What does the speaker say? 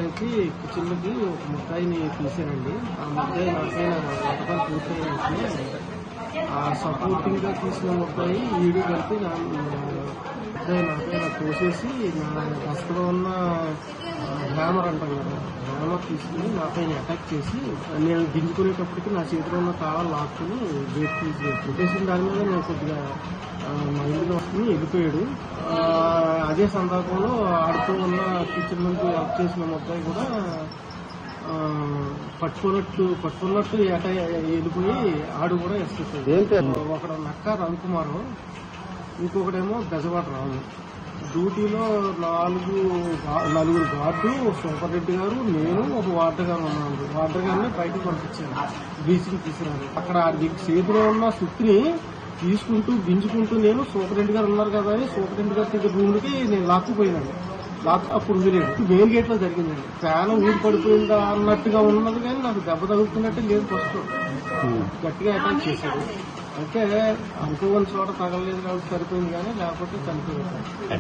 వచ్చి కిచెన్లకి ఒక ముద్దాయిని తీసానండి. ఆ ముద్దాయి నాపైన వంటకాలు పూర్తయిన ఆ సపోర్టింగ్ గా తీసిన ముద్దాయి ఈడు కలిపి ముద్దాయి నాపైన తోసేసి నా దస్తలో ఉన్న హ్యామర్ అంటాం కదా, హ్యామర్ తీసుకుని నాపైన అటాక్ చేసి నేను దించుకునేటప్పటికి నా చేతిలో ఉన్న తాళాలు లాక్కుని గేట్ తీసేసిన దాని మీద నేను కొద్దిగా మా ఇంటికి వస్తుంది వెళ్ళిపోయాడు. అదే సందర్భంలో ఆడుతూ ఉన్న కిచెన్ నుంచి వర్క్ చేసిన ముద్దాయి కూడా పట్టుకున్నట్టు వెళ్ళిపోయి ఆడు కూడా ఎస్కేప్. ఒకడు నక్క రవికుమార్, ఇంకొకటేమో బెజవాడ రావు. డ్యూటీలో నలుగురు గార్డు, సూపర్ రెడ్డి గారు, నేను, ఒక వార్డర్ గారు ఉన్నాను. వార్డర్ గారిని బయటకు పంపించాను, బ్లీచింగ్ తీసుకురాను. అక్కడ చేతిలో ఉన్న సుత్తిని తీసుకుంటూ గింజుకుంటూ నేను సూపర్ రెడ్డి గారు ఉన్నారు కదా అని సూపర్ రెడ్డి గారి దగ్గర రూమ్కి నేను లాక్కుపోయినాను. అప్పుడు వదిలేదు. మెయిన్ గేట్ లో జరిగిందండి. ఫ్యాన్ ఊడి పడిపోయిందా అన్నట్టుగా ఉన్నది కానీ నాకు దెబ్బ తగులుతున్నట్టు లేదు. ఫస్ట్ గట్టిగా అటాక్ చేశాడు. అంటే అనుకోని చోట తగలలేదు కాబట్టి సరిపోయింది, కానీ లేకపోతే చనిపోయింది.